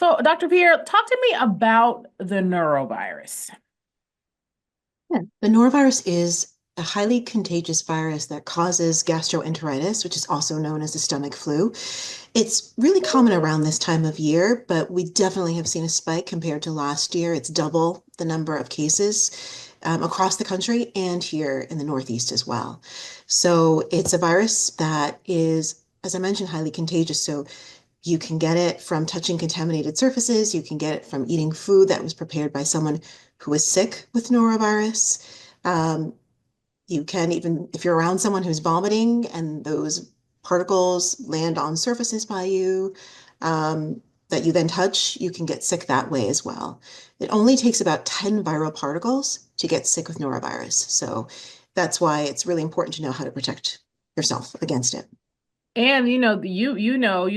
So, Dr. Pierre, talk to me about the norovirus. Yeah. The norovirus is a highly contagious virus that causes gastroenteritis, which is also known as the stomach flu. It's really common around this time of year, but we definitely have seen a spike compared to last year. It's double the number of cases across the country and here in the Northeast as well. So it's a virus that is, as I mentioned, highly contagious. So you can get it from touching contaminated surfaces. You can get it from eating food that was prepared by someone who is sick with norovirus. Um, you can even, if you're around someone who's vomiting and those particles land on surfaces by you that you then touch, you can get sick that way as well. It only takes about 10 viral particles to get sick with norovirus. So that's why it's really important to know how to protect yourself against it. And you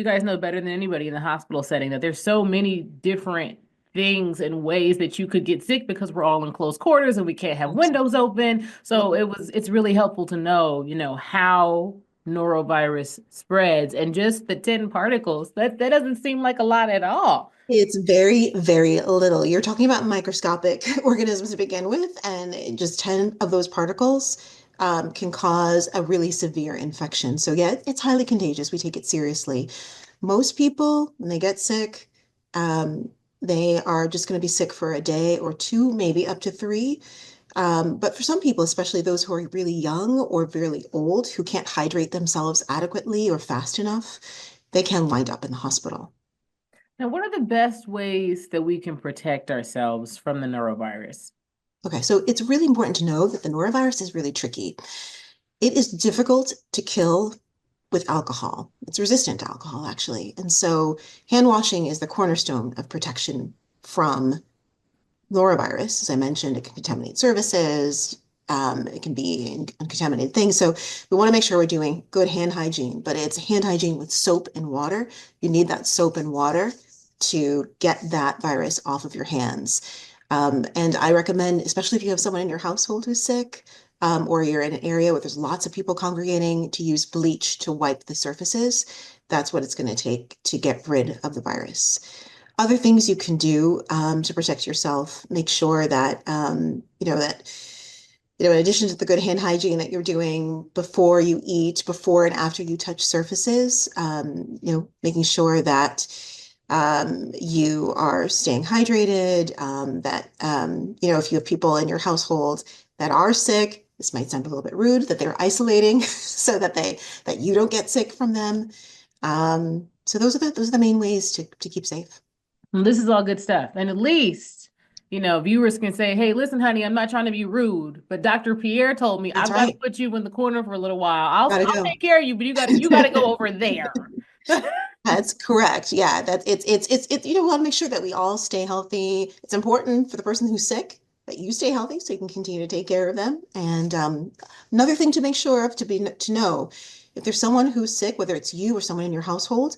guys know better than anybody in the hospital setting that there's so many different things and ways that you could get sick because we're all in close quarters and we can't have windows open. So it's really helpful to know, how norovirus spreads and just the 10 particles. That doesn't seem like a lot at all. It's very, very little. You're talking about microscopic organisms to begin with, and just 10 of those particles can cause a really severe infection. So, yeah, it's highly contagious. We take it seriously. Most people, when they get sick, they are just going to be sick for a day or two, maybe up to three. But for some people, especially those who are really young or really old, who can't hydrate themselves adequately or fast enough, they can wind up in the hospital. Now, what are the best ways that we can protect ourselves from the norovirus? Okay, so it's really important to know that the norovirus is really tricky. It is difficult to kill with alcohol. It's resistant to alcohol, actually. And so hand washing is the cornerstone of protection from norovirus. As I mentioned, it can contaminate surfaces. It can be in contaminated things. So we want to make sure we're doing good hand hygiene, but it's hand hygiene with soap and water. You need that soap and water to get that virus off of your hands. And I recommend, especially if you have someone in your household who's sick, or you're in an area where there's lots of people congregating, to use bleach to wipe the surfaces. That's what it's going to take to get rid of the virus. Other things you can do to protect yourself, make sure that in addition to the good hand hygiene that you're doing before you eat, before and after you touch surfaces, making sure that you are staying hydrated, if you have people in your household that are sick, this might sound a little bit rude, that they're isolating so that you don't get sick from them. So those are the main ways to keep safe. Well, this is all good stuff. And at least, viewers can say, hey, listen, honey, I'm not trying to be rude, but Dr. Pierre told me That's I've got to right. put you in the corner for a little while. I'll Gotta I'll go. take care of you, but you gotta go over there. That's correct. Yeah, we want to make sure that we all stay healthy. It's important for the person who's sick that you stay healthy so you can continue to take care of them. And another thing to make sure of to know if there's someone who's sick, whether it's you or someone in your household,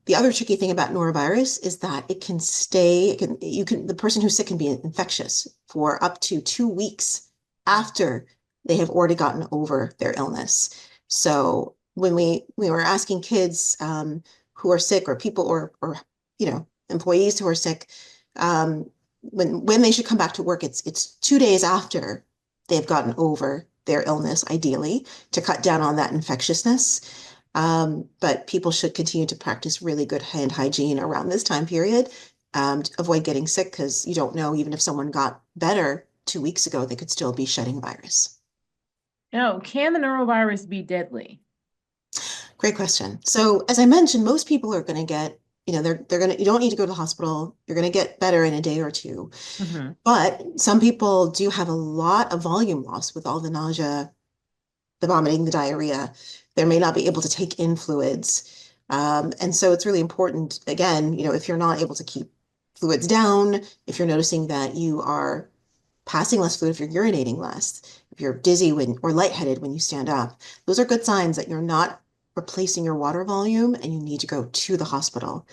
the other tricky thing about norovirus is that the person who's sick can be infectious for up to 2 weeks after they have already gotten over their illness. So when we were asking kids who are sick, or people, or employees who are sick, when they should come back to work, it's 2 days after they've gotten over their illness, ideally, to cut down on that infectiousness. But people should continue to practice really good hand hygiene around this time period, to avoid getting sick, because you don't know, even if someone got better 2 weeks ago, they could still be shedding virus. Now, can the norovirus be deadly? Great question. So as I mentioned, most people are going to get, they're going to, you don't need to go to the hospital. You're going to get better in a day or two. Hmm. But some people do have a lot of volume loss with all the nausea, the vomiting, the diarrhea. They may not be able to take in fluids. And so it's really important, again, if you're not able to keep fluids down, if you're noticing that you are passing less fluid, if you're urinating less, if you're dizzy or lightheaded when you stand up, those are good signs that you're not replacing your water volume and you need to go to the hospital.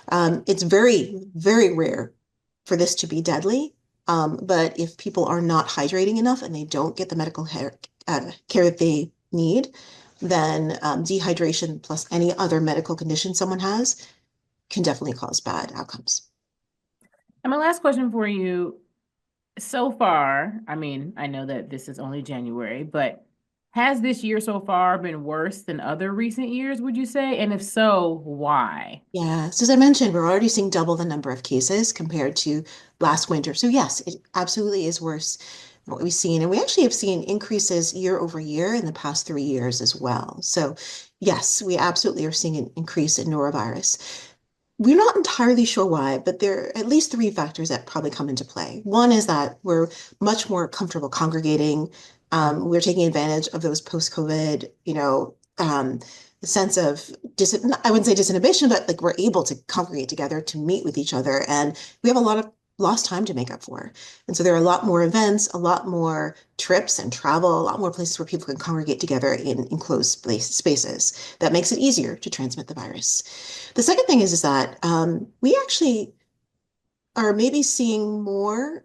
It's very, very rare for this to be deadly. But if people are not hydrating enough and they don't get the medical care that they need, then dehydration plus any other medical condition someone has can definitely cause bad outcomes. And my last question for you, so far, I mean, I know that this is only January, but has this year so far been worse than other recent years, would you say? And if so, why? Yeah, so as I mentioned, we're already seeing double the number of cases compared to last winter. So yes, it absolutely is worse than what we've seen. And we actually have seen increases year over year in the past 3 years as well. So yes, we absolutely are seeing an increase in norovirus. We're not entirely sure why, but there are at least three factors that probably come into play. One is that we're much more comfortable congregating. We're taking advantage of those post-COVID, sense of I wouldn't say disinhibition, but like we're able to congregate together to meet with each other, and we have a lot of lost time to make up for. And so there are a lot more events, a lot more trips and travel, a lot more places where people can congregate together in enclosed spaces. That makes it easier to transmit the virus. The second thing is that we actually are maybe seeing more,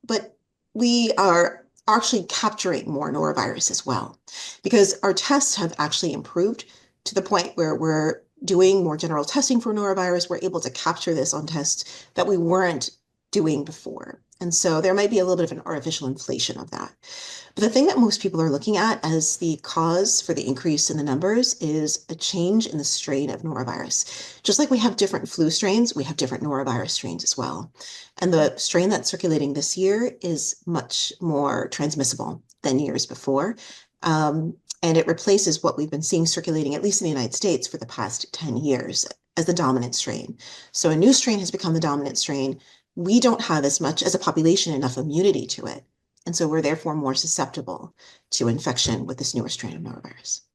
but we are actually capturing more norovirus as well, because our tests have actually improved to the point where we're doing more general testing for norovirus. We're able to capture this on tests that we weren't doing before. And so there might be a little bit of an artificial inflation of that. But the thing that most people are looking at as the cause for the increase in the numbers is a change in the strain of norovirus. Just like we have different flu strains, we have different norovirus strains as well. And the strain that's circulating this year is much more transmissible than years before. And it replaces what we've been seeing circulating, at least in the United States, for the past 10 years as the dominant strain. So a new strain has become the dominant strain. We don't have as much as a population enough immunity to it. And so we're therefore more susceptible to infection with this newer strain of norovirus.